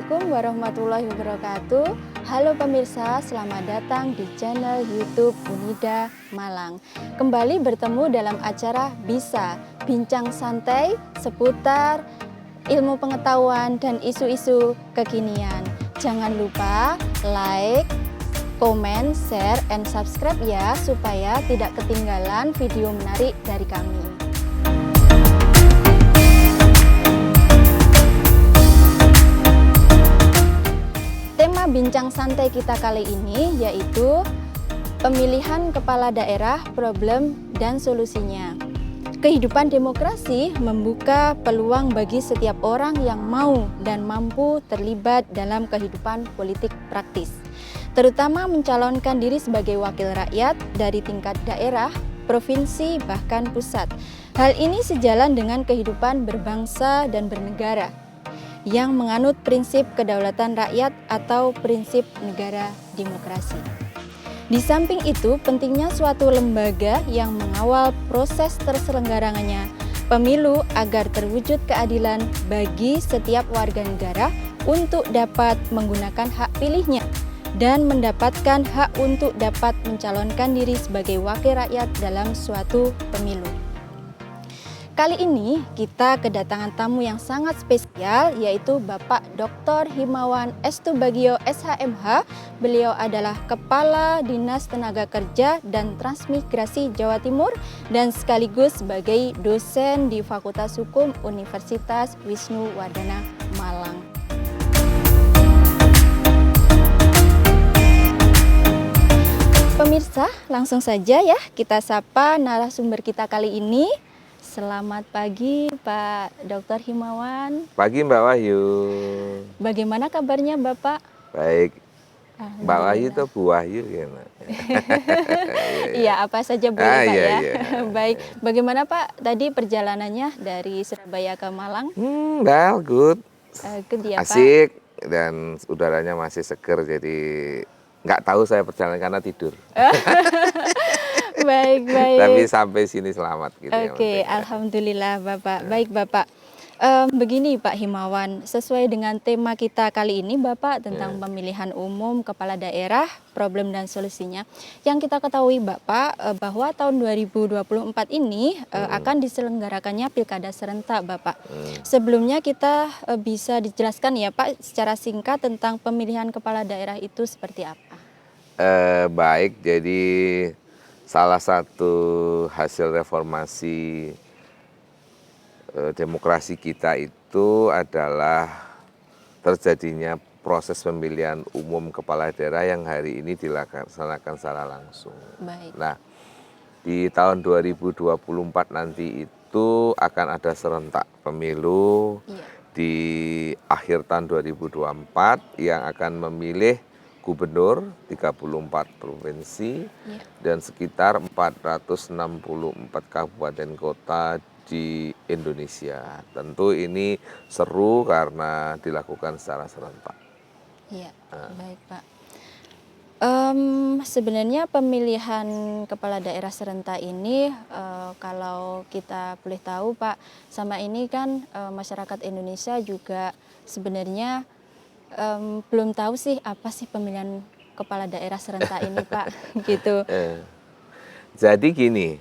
Assalamualaikum warahmatullahi wabarakatuh. Halo pemirsa, selamat datang di channel YouTube Unida Malang. Kembali bertemu dalam acara Bisa, bincang santai seputar ilmu pengetahuan dan isu-isu kekinian. Jangan lupa like, komen, share, and subscribe ya, supaya tidak ketinggalan video menarik dari kami. Tema bincang santai kita kali ini yaitu pemilihan kepala daerah, problem dan solusinya. Kehidupan demokrasi membuka peluang bagi setiap orang yang mau dan mampu terlibat dalam kehidupan politik praktis, terutama mencalonkan diri sebagai wakil rakyat dari tingkat daerah, provinsi, bahkan pusat. Hal ini sejalan dengan kehidupan berbangsa dan bernegara yang menganut prinsip kedaulatan rakyat atau prinsip negara demokrasi. Di samping itu, pentingnya suatu lembaga yang mengawal proses terselenggaranya pemilu agar terwujud keadilan bagi setiap warga negara untuk dapat menggunakan hak pilihnya dan mendapatkan hak untuk dapat mencalonkan diri sebagai wakil rakyat dalam suatu pemilu. Kali ini kita kedatangan tamu yang sangat spesial, yaitu Bapak Dr. Himawan Estubagio SHMH. Beliau adalah Kepala Dinas Tenaga Kerja dan Transmigrasi Jawa Timur dan sekaligus sebagai dosen di Fakultas Hukum Universitas Wisnuwardana Malang. Pemirsa, langsung saja ya kita sapa narasumber kita kali ini. Selamat pagi Pak Dr. Himawan. Pagi Mbak Wahyu. Bagaimana kabarnya Bapak? Baik. Mbak Wahyu itu Bu Wahyu ya. Iya, apa saja boleh Pak iya, ya. iya. Baik. Bagaimana Pak tadi perjalanannya dari Surabaya ke Malang? Well, good. Good ya, Pak. Asik dan udaranya masih seger, jadi nggak tahu saya perjalanan karena tidur. Baik. Tapi sampai sini selamat gitu. Oke, alhamdulillah Bapak. Baik Bapak. Begini Pak Himawan, sesuai dengan tema kita kali ini Bapak tentang pemilihan umum kepala daerah, problem dan solusinya. Yang kita ketahui Bapak bahwa tahun 2024 ini akan diselenggarakannya pilkada serentak Bapak. Sebelumnya kita bisa dijelaskan ya Pak secara singkat tentang pemilihan kepala daerah itu seperti apa? Baik, jadi salah satu hasil reformasi demokrasi kita itu adalah terjadinya proses pemilihan umum kepala daerah yang hari ini dilaksanakan secara langsung. Baik. Nah, di tahun 2024 nanti itu akan ada serentak pemilu di akhir tahun 2024 yang akan memilih gubernur 34 provinsi dan sekitar 464 kabupaten kota di Indonesia. Tentu ini seru karena dilakukan secara serentak. Iya, baik Pak. Sebenarnya pemilihan kepala daerah serentak ini kalau kita boleh tahu Pak, sama ini kan masyarakat Indonesia juga sebenarnya belum tahu sih apa sih pemilihan kepala daerah serentak ini Pak, gitu. Jadi gini,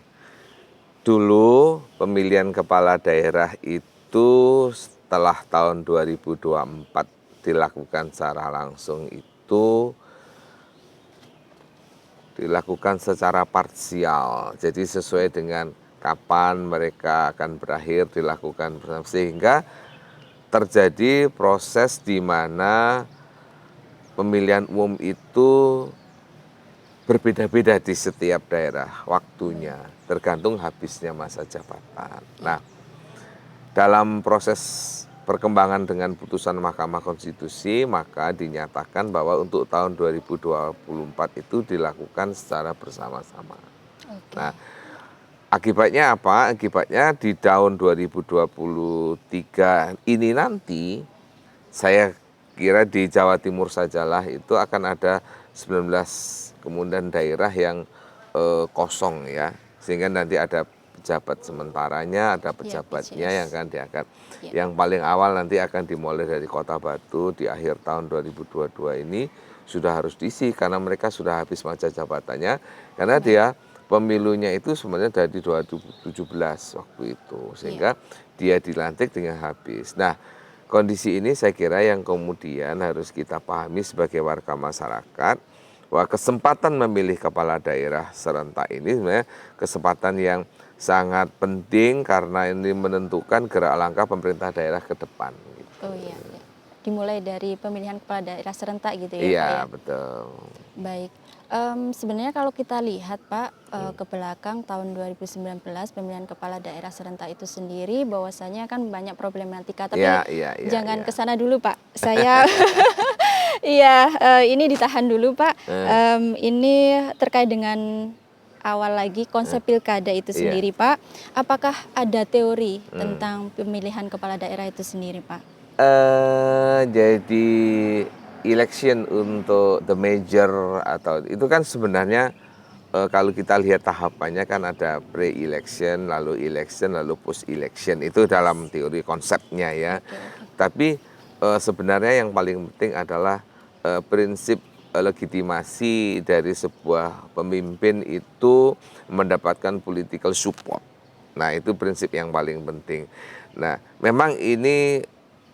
dulu pemilihan kepala daerah itu setelah tahun 2024 dilakukan secara langsung itu dilakukan secara parsial, jadi sesuai dengan kapan mereka akan berakhir dilakukan bersama, sehingga terjadi proses di mana pemilihan umum itu berbeda-beda di setiap daerah waktunya, tergantung habisnya masa jabatan. Nah, dalam proses perkembangan dengan putusan Mahkamah Konstitusi, maka dinyatakan bahwa untuk tahun 2024 itu dilakukan secara bersama-sama. Nah, akibatnya apa? Akibatnya di tahun 2023 ini nanti, saya kira di Jawa Timur sajalah itu akan ada 19 kemudian daerah yang kosong ya. Sehingga nanti ada pejabat sementaranya, ada Ya, pejabatnya PJS. yang akan diangkat. Ya. Yang paling awal nanti akan dimulai dari Kota Batu di akhir tahun 2022 ini sudah harus diisi karena mereka sudah habis masa jabatannya, karena Baik. dia pemilunya itu sebenarnya dari 2017 waktu itu, sehingga dia dilantik dengan habis. Nah, kondisi ini saya kira yang kemudian harus kita pahami sebagai warga masyarakat, bahwa kesempatan memilih kepala daerah serentak ini sebenarnya kesempatan yang sangat penting karena ini menentukan gerak langkah pemerintah daerah ke depan. Gitu. Oh iya, iya. Dimulai dari pemilihan kepala daerah serentak gitu ya, Pak Iya, ya. betul. Baik. Sebenarnya kalau kita lihat Pak ke belakang tahun 2019 pemilihan kepala daerah serentak itu sendiri bahwasanya kan banyak problematika, tapi Iya, iya, iya, jangan iya. ke sana dulu Pak. Saya iya, ini ditahan dulu Pak. Ini terkait dengan awal lagi konsep pilkada itu Iya. sendiri Pak. Apakah ada teori tentang pemilihan kepala daerah itu sendiri Pak? Jadi election untuk the major atau itu kan sebenarnya kalau kita lihat tahapannya kan ada pre-election, lalu election, lalu post-election. Itu dalam teori konsepnya ya. Oke, oke. Tapi sebenarnya yang paling penting adalah prinsip legitimasi dari sebuah pemimpin itu mendapatkan political support. Nah, itu prinsip yang paling penting. Nah, memang ini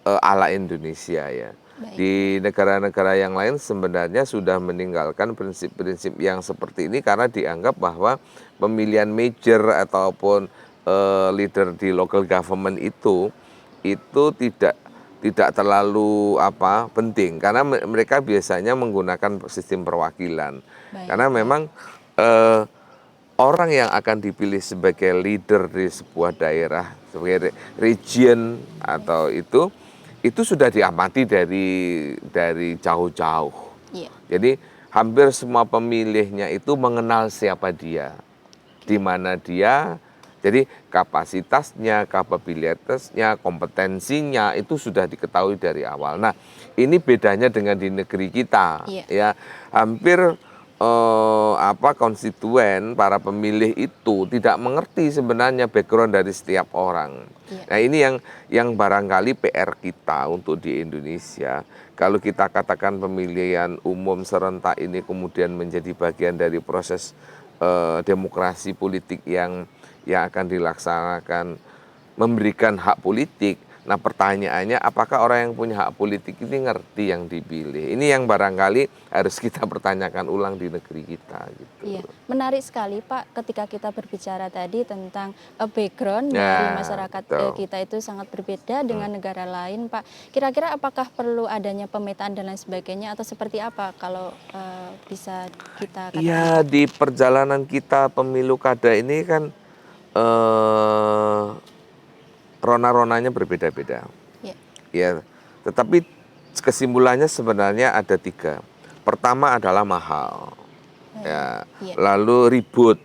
ala Indonesia ya. Baik. Di negara-negara yang lain sebenarnya sudah meninggalkan prinsip-prinsip yang seperti ini karena dianggap bahwa pemilihan major ataupun leader di local government itu tidak terlalu penting karena mereka biasanya menggunakan sistem perwakilan. Baik, Karena baik. memang orang yang akan dipilih sebagai leader di sebuah daerah sebagai region atau itu sudah diamati dari jauh-jauh. Iya. Jadi hampir semua pemilihnya itu mengenal siapa dia, di mana dia. Jadi kapasitasnya, kapabilitasnya, kompetensinya itu sudah diketahui dari awal. Nah, ini bedanya dengan di negeri kita, Iya. ya hampir konstituen para pemilih itu tidak mengerti sebenarnya background dari setiap orang. Iya. Nah, ini yang barangkali PR kita untuk di Indonesia. Kalau kita katakan pemilihan umum serentak ini kemudian menjadi bagian dari proses demokrasi politik yang akan dilaksanakan memberikan hak politik. Nah, pertanyaannya apakah orang yang punya hak politik ini ngerti yang dipilih? Ini yang barangkali harus kita pertanyakan ulang di negeri kita gitu. Iya, menarik sekali Pak ketika kita berbicara tadi tentang background Ya, dari masyarakat betul. kita itu sangat berbeda dengan negara lain Pak. Kira-kira apakah perlu adanya pemetaan dan lain sebagainya atau seperti apa kalau bisa kita katakan? Ya, di perjalanan kita pemilu kada ini kan rona-ronanya berbeda-beda. Ya, Ya, tetapi kesimpulannya sebenarnya ada 3. Pertama adalah mahal, ya, Iya. lalu ribut,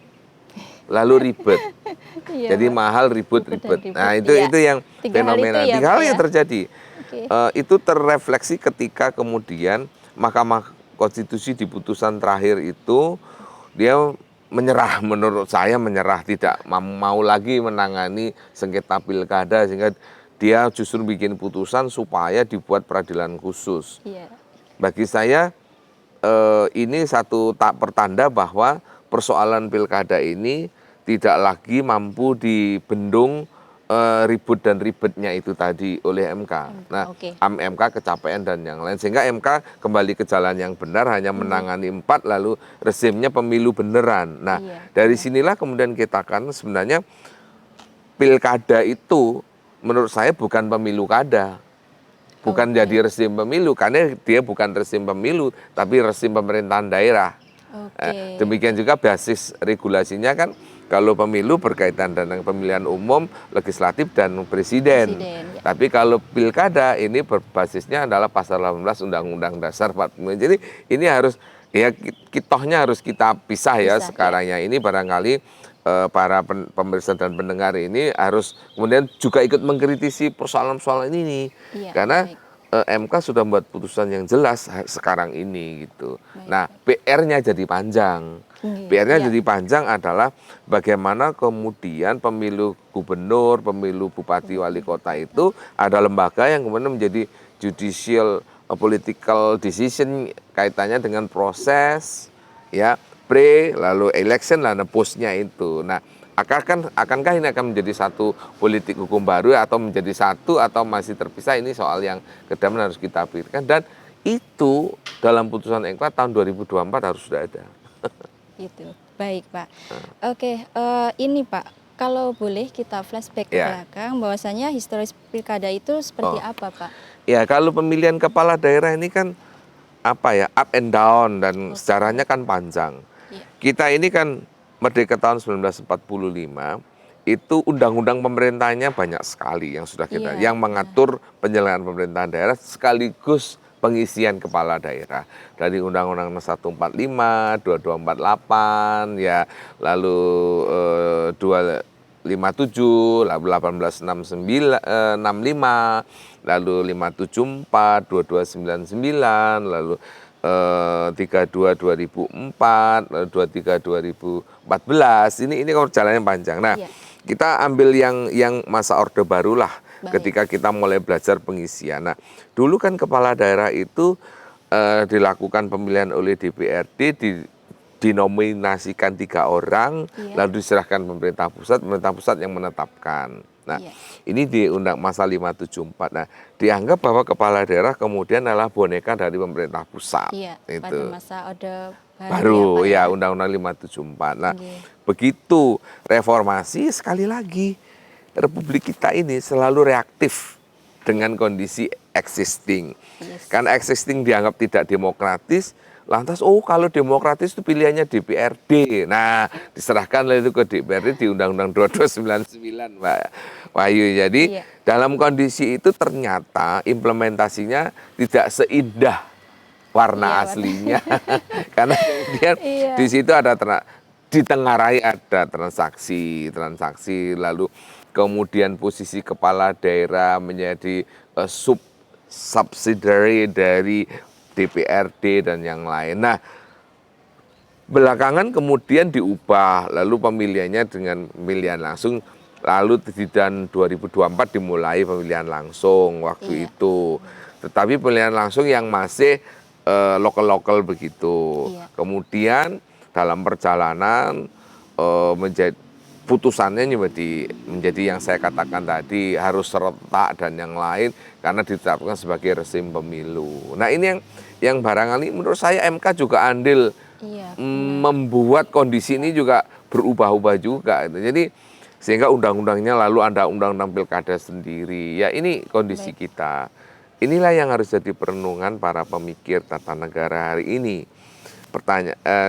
ribet. Iya, Jadi Pak. mahal, ribut. Ribet, Nah, iya. itu yang 3 hal itu fenomena. ya, 3 hal Pak, yang ya? terjadi. Oke. Itu terrefleksi ketika kemudian Mahkamah Konstitusi di putusan terakhir itu dia menyerah, menurut saya menyerah, tidak mau lagi menangani sengketa pilkada sehingga dia justru bikin putusan supaya dibuat peradilan khusus. Iya. Bagi saya ini satu pertanda bahwa persoalan pilkada ini tidak lagi mampu dibendung ribut dan ribetnya itu tadi oleh MK. Nah, Oke. MK kecapean dan yang lain sehingga MK kembali ke jalan yang benar, hanya menangani 4 lalu rezimnya pemilu beneran. Nah, Iya, dari sinilah kemudian kita kan sebenarnya pilkada itu menurut saya bukan pemilu kada. Bukan Oke. jadi rezim pemilu karena dia bukan rezim pemilu tapi rezim pemerintahan daerah. Oke. Demikian juga basis regulasinya kan kalau pemilu berkaitan dengan pemilihan umum, legislatif dan presiden. Presiden, ya. Tapi kalau pilkada ini berbasisnya adalah pasal 18 Undang-Undang Dasar 45. Jadi ini harus ya kitohnya harus kita pisah ya Pisah, sekarang ya. Ini barangkali para pemirsa dan pendengar ini harus kemudian juga ikut mengkritisi persoalan-persoalan ini. Iya, Karena baik. MK sudah membuat putusan yang jelas sekarang ini gitu. Baik. Nah, PR-nya jadi panjang. PR-nya Iya. jadi panjang adalah bagaimana kemudian pemilu gubernur, pemilu bupati, wali kota itu ada lembaga yang kemudian menjadi judicial political decision kaitannya dengan proses ya pre lalu election lalu postnya itu. Nah, akankah ini akan menjadi satu politik hukum baru atau menjadi satu atau masih terpisah, ini soal yang kedepan harus kita pikirkan, dan itu dalam putusan MK tahun 2024 harus sudah ada. Gitu. Baik, Pak. Oke, ini Pak, kalau boleh kita flashback ke Ya. belakang, bahwasanya historis pilkada itu seperti Oh. apa, Pak? Ya, kalau pemilihan kepala daerah ini kan apa ya, up and down dan Oke. sejarahnya kan panjang. Iya. Kita ini kan merdeka tahun 1945, itu undang-undang pemerintahnya banyak sekali yang sudah kita Iya, yang mengatur penyelenggaraan pemerintahan daerah sekaligus pengisian kepala daerah dari Undang-Undang 145, 2248 ya, lalu 257, lalu 1865, lalu 574, 2299, lalu 32 2004, lalu 23 2014. Ini kalau jalannya panjang. Nah, Iya. kita ambil yang masa Orde Baru lah. Baik. Ketika kita mulai belajar pengisian. Nah, dulu kan kepala daerah itu dilakukan pemilihan oleh DPRD, dinominasikan 3 orang, Iya. lalu diserahkan pemerintah pusat yang menetapkan. Nah, Iya. ini di undang masa 574. Nah, dianggap bahwa kepala daerah kemudian adalah boneka dari pemerintah pusat. Iya, pada Itu masa Orde baru ya, Pak, ya Undang-Undang 574. Nah, Oke. begitu reformasi, sekali lagi Republik kita ini selalu reaktif dengan kondisi existing. Yes. Karena existing dianggap tidak demokratis, lantas kalau demokratis itu pilihannya DPRD. Nah, diserahkan itu ke DPRD di Undang-Undang 2299, Mbak Wahyu. Jadi Iya. dalam kondisi itu ternyata implementasinya tidak seindah warna Iya, aslinya. Karena kemudian Iya. di situ ada ditengarai ada transaksi, lalu kemudian posisi kepala daerah menjadi subsidiary dari DPRD dan yang lain. Nah, belakangan kemudian diubah, lalu pemilihannya dengan pemilihan langsung, lalu di tahun 2024 dimulai pemilihan langsung waktu Iya. itu. Tetapi pemilihan langsung yang masih lokal-lokal begitu. Iya. Kemudian dalam perjalanan menjadi putusannya menjadi yang saya katakan tadi harus serentak dan yang lain karena ditetapkan sebagai rezim pemilu. Nah, ini yang barangkali menurut saya MK juga andil Iya. membuat kondisi ini juga berubah-ubah juga. Jadi sehingga undang-undangnya lalu ada undang-undang pilkada sendiri. Ya, ini kondisi kita. Inilah yang harus jadi perenungan para pemikir tata negara hari ini.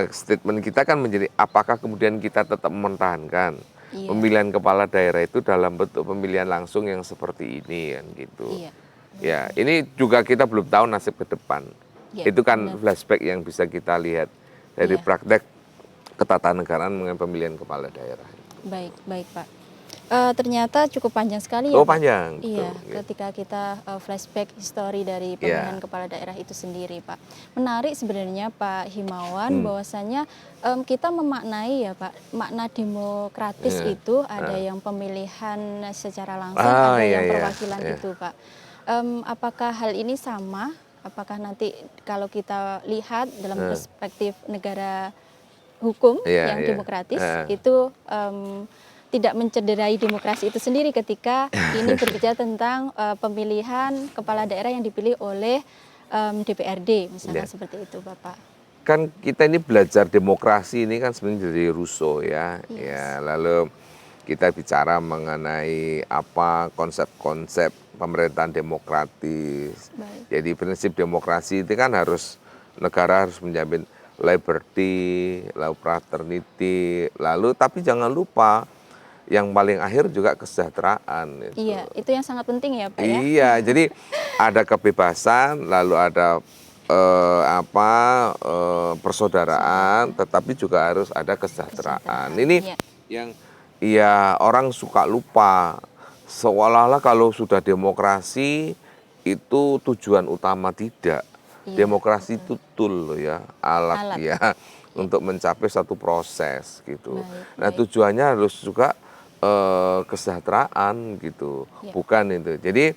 Statement kita kan menjadi apakah kemudian kita tetap mempertahankan pemilihan kepala daerah itu dalam bentuk pemilihan langsung yang seperti ini kan gitu. Iya. Ya, ini juga kita belum tahu nasib ke depan. Iya, Itu kan benar. flashback yang bisa kita lihat dari Iya. praktek ketatanegaraan mengenai pemilihan kepala daerah. Baik, baik, Pak. Ternyata cukup panjang sekali ya, Oh, Pak? panjang. Iya, Betul. ketika kita flashback histori dari pemilihan kepala daerah itu sendiri, Pak. Menarik sebenarnya Pak Himawan, bahwasanya kita memaknai ya, Pak, makna demokratis Iya. itu ada yang pemilihan secara langsung, Ah, ada iya, yang iya, perwakilan iya. itu, Pak. Apakah hal ini sama? Apakah nanti kalau kita lihat dalam perspektif negara hukum Iya, yang iya. demokratis itu tidak mencederai demokrasi itu sendiri ketika ini berbicara tentang pemilihan kepala daerah yang dipilih oleh DPRD misalnya Iya. seperti itu, Bapak. Kan kita ini belajar demokrasi ini kan sebenarnya dari Rousseau ya. Yes. Ya, lalu kita bicara mengenai apa konsep-konsep pemerintahan demokratis. Baik. Jadi prinsip demokrasi itu kan negara harus menjamin liberty, lalu fraternity, lalu tapi jangan lupa yang paling akhir juga kesejahteraan. Itu. Iya, itu yang sangat penting ya, Pak ya. Iya, jadi ada kebebasan, lalu ada persaudaraan, tetapi juga harus ada kesejahteraan. Ini Iya. yang ya orang suka lupa. Seolah-olah kalau sudah demokrasi itu tujuan utama, tidak. Iya, Demokrasi itu tool loh ya, alat Alat. ya untuk mencapai satu proses gitu. Baik, Nah, baik. tujuannya harus juga kesejahteraan gitu, Ya. bukan itu. Jadi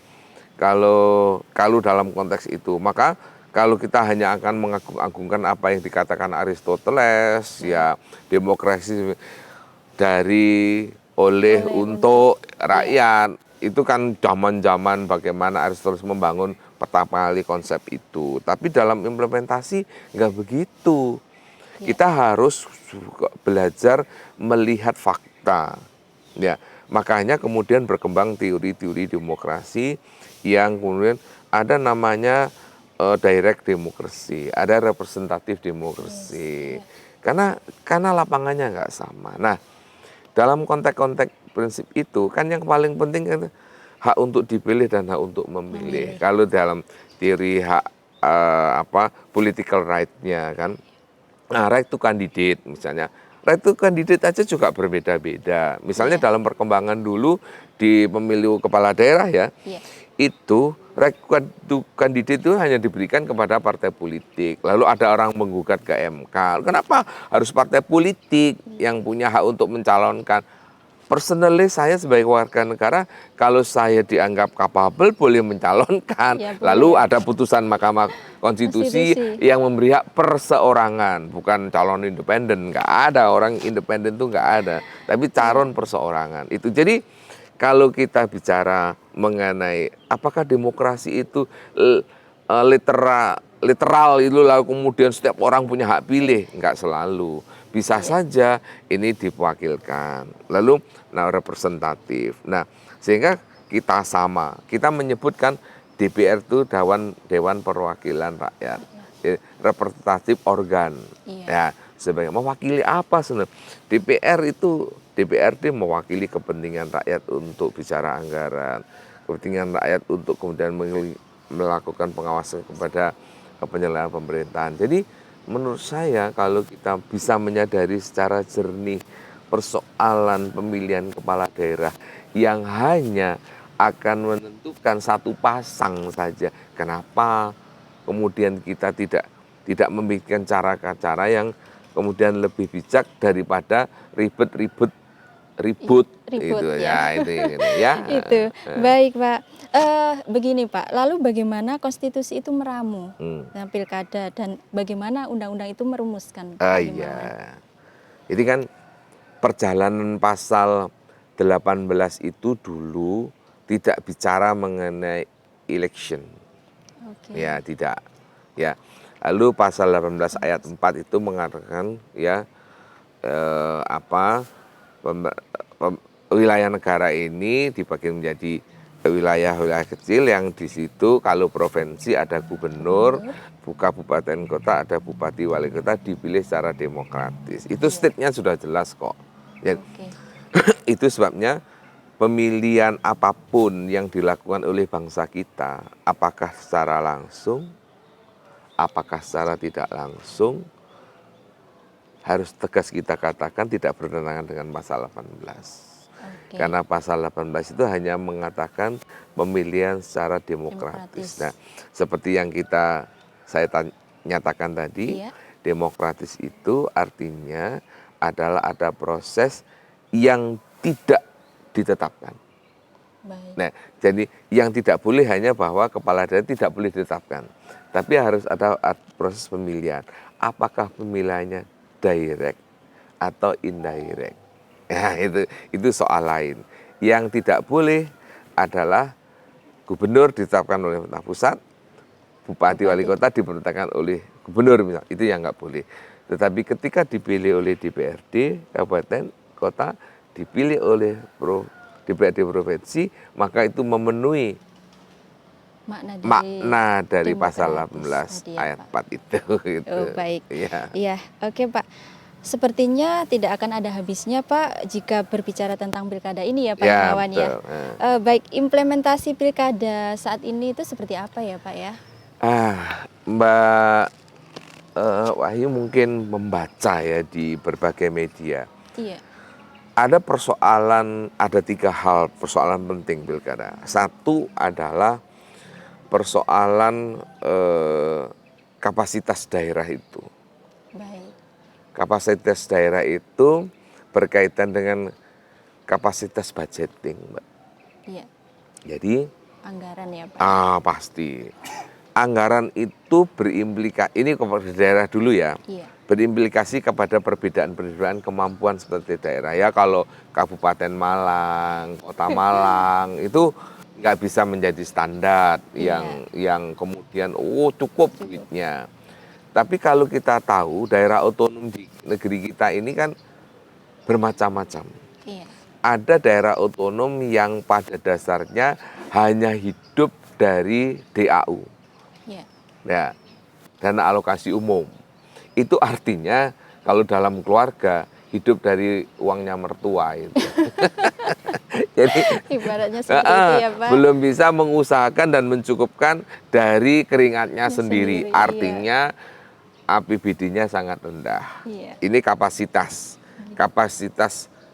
kalau kalau dalam konteks itu, maka kalau kita hanya akan mengagung-agungkan apa yang dikatakan Aristoteles, ya demokrasi dari, oleh, Oleh, untuk. untuk Iya. rakyat, itu kan zaman-zaman bagaimana Aristoteles membangun pertama kali konsep itu. Tapi dalam implementasi nggak begitu. Iya. Kita harus juga belajar melihat fakta. Ya, makanya kemudian berkembang teori-teori demokrasi yang kemudian ada namanya direct demokrasi, ada representatif demokrasi. Yes. Iya. Karena lapangannya nggak sama. Nah, dalam konteks-konteks prinsip itu kan yang paling penting kan hak untuk dipilih dan hak untuk memilih. Memilih. Kalau dalam teori hak political right-nya kan, nah, right to candidate misalnya. Right to candidate aja juga berbeda-beda. Misalnya Iya. dalam perkembangan dulu di pemilu kepala daerah ya, Iya. itu right to candidate itu hanya diberikan kepada partai politik. Lalu ada orang menggugat ke MK. Kenapa harus partai politik yang punya hak untuk mencalonkan? Personally saya sebagai warga negara, kalau saya dianggap capable boleh mencalonkan. Ya, Lalu boleh. ada putusan Mahkamah Konstitusi Konstitusi. yang memberi hak perseorangan, bukan calon independen. Nggak ada orang independen itu nggak ada, tapi calon perseorangan itu. Jadi kalau kita bicara mengenai apakah demokrasi itu literal itu lalu kemudian setiap orang punya hak pilih, nggak selalu. Bisa saja ini diwakilkan. Lalu representatif. Nah, sehingga kita sama. Kita menyebutkan DPR itu Dewan Perwakilan Rakyat. Representatif organ. Iya. Ya, sebagai mewakili apa sebenarnya? DPRD mewakili kepentingan rakyat untuk bicara anggaran, kepentingan rakyat untuk kemudian melakukan pengawasan kepada penyelenggaraan pemerintahan. Jadi menurut saya kalau kita bisa menyadari secara jernih persoalan pemilihan kepala daerah yang hanya akan menentukan satu pasang saja, kenapa kemudian kita tidak memikirkan cara-cara yang kemudian lebih bijak daripada ribut Ribut, itu ya. ya, itu ya. Itu. Baik, Pak. Begini, Pak. Lalu bagaimana konstitusi itu meramu pilkada dan bagaimana undang-undang itu merumuskan? Gimana? Iya. Ini kan perjalanan pasal 18 itu dulu tidak bicara mengenai election. Oke. Ya, tidak. Ya. Lalu pasal 18 ayat 4 itu mengatakan ya wilayah negara ini dibagi menjadi wilayah-wilayah kecil yang di situ kalau provinsi ada gubernur, kabupaten kota ada bupati wali kota dipilih secara demokratis. Itu state-nya sudah jelas kok. Ya. Oke. Itu sebabnya pemilihan apapun yang dilakukan oleh bangsa kita, apakah secara langsung, apakah secara tidak langsung, harus tegas kita katakan tidak bertentangan dengan pasal 18. Oke. Karena pasal 18 itu hanya mengatakan pemilihan secara demokratis. Nah, seperti yang saya nyatakan tadi, Iya. demokratis itu artinya adalah ada proses yang tidak ditetapkan. Baik. Nah, jadi yang tidak boleh hanya bahwa kepala daerah tidak boleh ditetapkan, tapi harus ada proses pemilihan. Apakah pemilihannya direct atau indirect? Ya, itu soal lain. Yang tidak boleh adalah gubernur ditetapkan oleh pemerintah pusat, bupati wali kota diperintahkan oleh gubernur misalnya, itu yang nggak boleh. Tetapi ketika dipilih oleh DPRD kabupaten kota, dipilih oleh DPRD provinsi, maka itu memenuhi makna dari pasal 18 ayat 4 itu. Gitu. Oh, baik. Ya. Iya, oke, Pak. Sepertinya tidak akan ada habisnya, Pak, jika berbicara tentang pilkada ini ya, Pak Hermawan ya. Baik, implementasi pilkada saat ini itu seperti apa ya, Pak ya? Mbak Wahyu mungkin membaca ya di berbagai media. Iya. Ada persoalan, ada 3 hal persoalan penting pilkada. Satu adalah persoalan kapasitas daerah itu. Baik. Kapasitas daerah itu berkaitan dengan kapasitas budgeting, Mbak. Iya, Jadi anggaran ya Pak. pasti anggaran itu ini kepada daerah dulu ya. Iya, Berimplikasi kepada perbedaan-perbedaan kemampuan seperti daerah ya. Kalau Kabupaten Malang, Kota Malang itu nggak bisa menjadi standar yang kemudian cukup duitnya. Tapi kalau kita tahu daerah otonom di negeri kita ini kan bermacam-macam. iya, Ada daerah otonom yang pada dasarnya hanya hidup dari DAU, iya, ya, dana alokasi umum. Itu artinya kalau dalam keluarga hidup dari uangnya mertua itu. Jadi ibaratnya seperti itu ya Pak. belum bisa mengusahakan dan mencukupkan dari keringatnya Sendiri, sendiri. Artinya APBD-nya sangat rendah. Iya. Ini kapasitas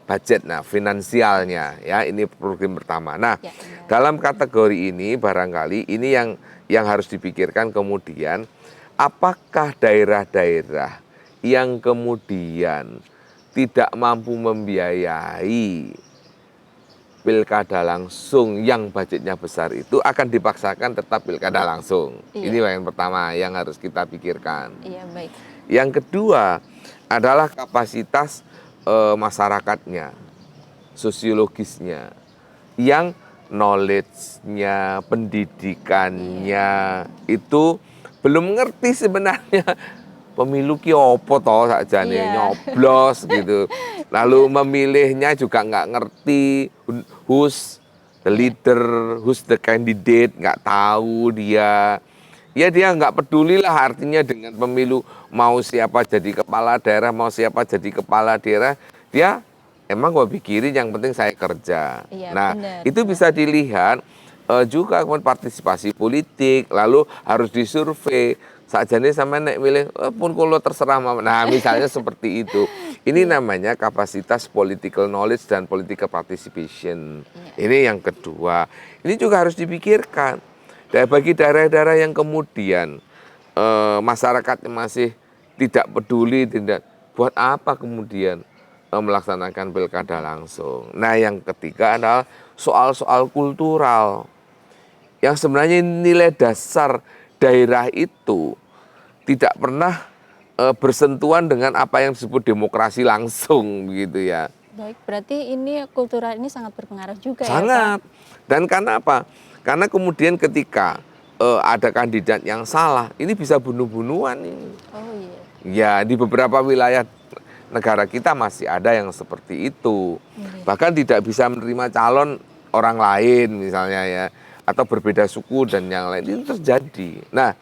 budget, nah finansialnya ya, ini problem pertama. Nah, Ya, benar. dalam kategori ini barangkali ini yang harus dipikirkan kemudian, apakah daerah-daerah yang kemudian tidak mampu membiayai pilkada langsung yang budgetnya besar itu akan dipaksakan tetap pilkada langsung. Iya. Ini yang pertama yang harus kita pikirkan. Iya, baik. Yang kedua adalah kapasitas masyarakatnya, sosiologisnya, yang knowledge-nya, pendidikannya itu belum ngerti sebenarnya pemilu ki opo toh sakjane, nyoblos gitu. Lalu memilihnya juga nggak ngerti who's the leader, who's the candidate, nggak tahu dia. Ya dia nggak peduli lah artinya dengan pemilu, mau siapa jadi kepala daerah, mau siapa jadi kepala daerah, dia emang gue pikirin yang penting saya kerja. Iya, Nah, benar, itu bisa dilihat juga kemudian partisipasi politik, lalu harus disurvei. Sakjane sama nek milih pun kalau terserah mama. Nah, misalnya seperti itu. Ini namanya kapasitas political knowledge dan political participation. Ini yang kedua. Ini juga harus dipikirkan. Dan bagi daerah-daerah yang kemudian masyarakatnya masih tidak peduli, tidak, buat apa kemudian melaksanakan pilkada langsung. Nah, yang ketiga adalah soal-soal kultural. Yang sebenarnya nilai dasar daerah itu tidak pernah bersentuhan dengan apa yang disebut demokrasi langsung begitu ya. Baik, berarti ini kultural ini sangat berpengaruh juga Sangat. ya Pak? Dan karena apa? Karena kemudian ketika ada kandidat yang salah, ini bisa bunuh-bunuhan ini. Oh iya. Ya, di beberapa wilayah negara kita masih ada yang seperti itu. Bahkan tidak bisa menerima calon orang lain misalnya ya, atau berbeda suku dan yang lain, itu terjadi. Nah,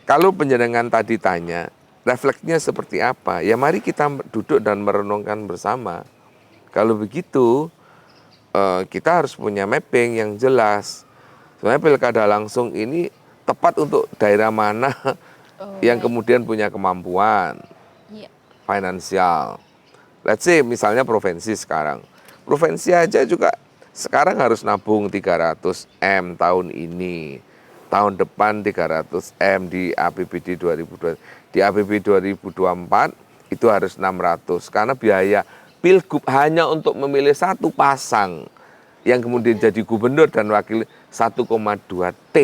kalau penjenengan tadi tanya, refleksnya seperti apa? Ya mari kita duduk dan merenungkan bersama. Kalau begitu, kita harus punya mapping yang jelas. Sebenarnya pilkada langsung ini tepat untuk daerah mana yang kemudian punya kemampuan finansial. Let's say misalnya provinsi sekarang. Provinsi aja juga sekarang harus nabung 300 M tahun ini. Tahun depan 300 M di APBD 2020. Di APBD 2024 itu harus 600 karena biaya pilgub hanya untuk memilih satu pasang yang kemudian jadi gubernur dan wakil 1,2 T.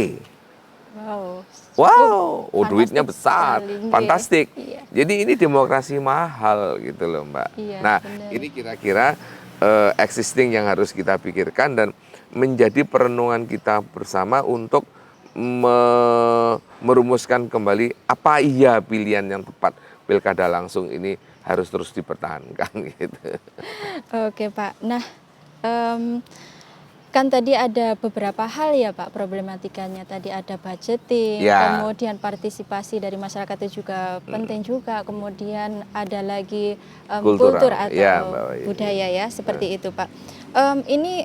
Wow, duitnya besar, fantastik. Iya. Jadi ini demokrasi mahal gitu loh Mbak. Iya, nah benar. ini kira-kira existing yang harus kita pikirkan dan menjadi perenungan kita bersama untuk merumuskan kembali apa iya pilihan yang tepat pilkada langsung ini harus terus dipertahankan gitu. Oke Pak, nah kan tadi ada beberapa hal ya Pak problematikanya, tadi ada budgeting, Ya. kemudian partisipasi dari masyarakat itu juga penting juga, kemudian ada lagi Kultural. kultur atau Ya, Mbak. budaya ya seperti itu Pak. Ini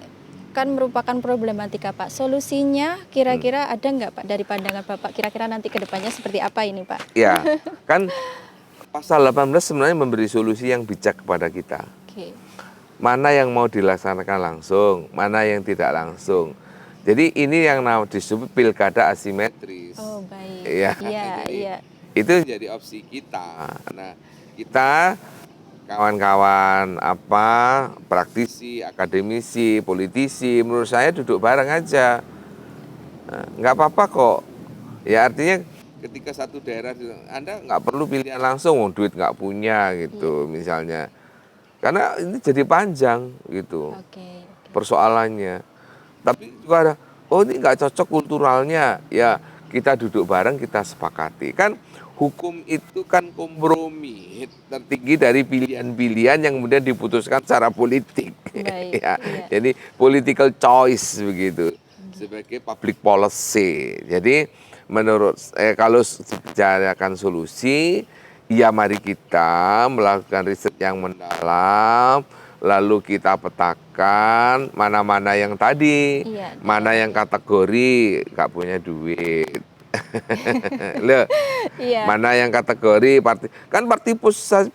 kan merupakan problematika Pak, solusinya kira-kira ada nggak Pak dari pandangan Bapak, kira-kira nanti ke depannya seperti apa ini Pak? Ya, kan pasal 18 sebenarnya memberi solusi yang bijak kepada kita. Oke. Mana yang mau dilaksanakan langsung, mana yang tidak langsung. Jadi ini yang disebut pilkada asimetris. Oh baik. Iya. Iya, Jadi iya. itu jadi opsi kita. Nah, kita kawan-kawan praktisi, akademisi, politisi, menurut saya duduk bareng aja. Nggak apa-apa kok. Ya artinya ketika satu daerah, Anda nggak perlu pilihan langsung, duit nggak punya gitu misalnya. Karena ini jadi panjang gitu persoalannya. Tapi juga ada, oh ini nggak cocok kulturalnya, ya kita duduk bareng, kita sepakati. Kan hukum itu kan kompromi tertinggi dari pilihan-pilihan yang kemudian diputuskan secara politik. Baik, Ya, iya. jadi political choice begitu sebagai public policy. Jadi menurut kalau bicarakan solusi, ya mari kita melakukan riset yang mendalam, lalu kita petakan mana-mana yang tadi, Iya, mana yang kategori nggak punya duit. Loh, iya, mana yang kategori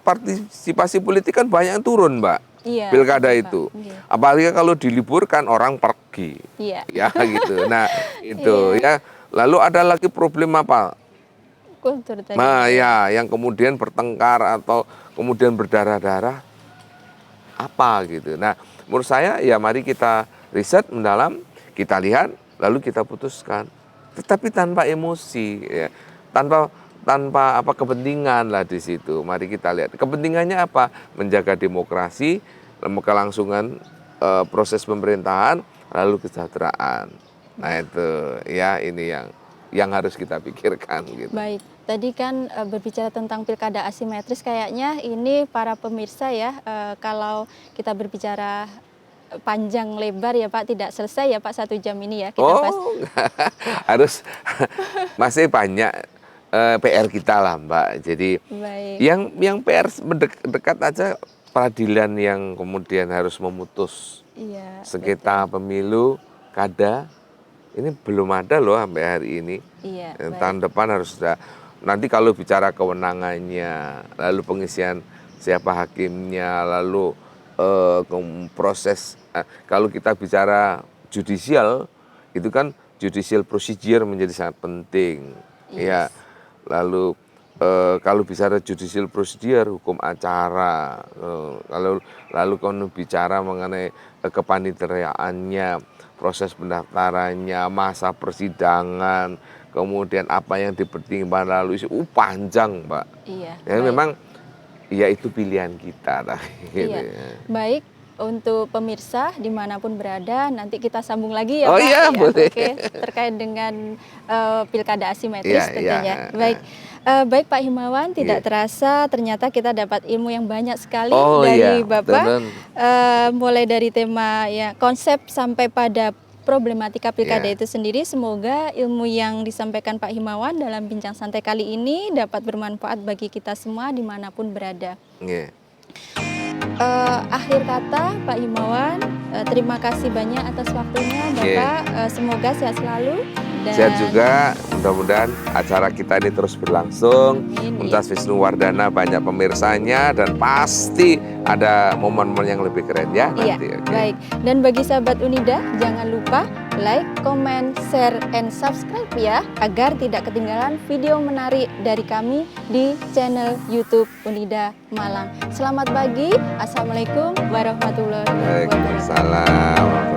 partisipasi politik kan banyak yang turun, Mbak. iya, Pilkada betul, Pak. itu. Iya. Apalagi kalau diliburkan orang pergi. Iya. Ya gitu. Nah, itu ya. Lalu ada lagi problem apa? Kultur tadi. Nah, ya yang kemudian bertengkar atau kemudian berdarah-darah apa gitu. Nah, menurut saya ya mari kita riset mendalam, kita lihat lalu kita putuskan. Tetapi tanpa emosi ya. Tanpa kepentingan lah di situ. Mari kita lihat. Kepentingannya apa? Menjaga demokrasi, kelangsungan proses pemerintahan, lalu kesejahteraan. Nah, itu ya ini yang harus kita pikirkan gitu. Baik, tadi kan berbicara tentang pilkada asimetris, kayaknya ini para pemirsa ya, kalau kita berbicara panjang lebar ya Pak, tidak selesai ya Pak 1 jam ini ya. Harus masih banyak PR kita lah Mbak. Jadi Baik. yang PR dekat aja peradilan yang kemudian harus memutus Iya, sengketa pemilu kada. Ini belum ada loh sampai hari ini. iya, Tahun depan harus sudah. Nanti kalau bicara kewenangannya, lalu pengisian siapa hakimnya, lalu proses. Kalau kita bicara judicial, itu kan judicial procedure menjadi sangat penting. Ya, lalu kalau bicara judicial procedure, hukum acara, lalu kalau bicara mengenai kepaniteraannya, proses pendaftarannya, masa persidangan, kemudian apa yang dipertimbangkan lalu panjang, Mbak. Iya. Ya memang ya itu pilihan kita gitu. Iya. Baik, untuk pemirsa dimanapun berada, nanti kita sambung lagi ya Oh Pak. iya, Ya, boleh. oke, terkait dengan pilkada asimetris Iya, tentunya. iya. Baik, baik Pak Himawan, tidak terasa ternyata kita dapat ilmu yang banyak sekali Oh dari iya, Bapak, betul. mulai dari tema ya konsep sampai pada problematika pilkada Iya. itu sendiri. Semoga ilmu yang disampaikan Pak Himawan dalam bincang santai kali ini dapat bermanfaat bagi kita semua dimanapun berada. Iya. Akhir kata Pak Himawan, terima kasih banyak atas waktunya Bapak. Semoga sehat selalu dan Sehat juga, mudah-mudahan acara kita ini terus berlangsung. Amin, Universitas Wisnuwardana banyak pemirsanya dan pasti ada momen-momen yang lebih keren ya Iya, nanti. Oke. baik. Dan bagi sahabat Unida, jangan lupa like, comment, share, and subscribe ya, agar tidak ketinggalan video menarik dari kami di channel YouTube Unida Malang. Selamat pagi, Assalamualaikum warahmatullahi wabarakatuh. Waalaikumsalam.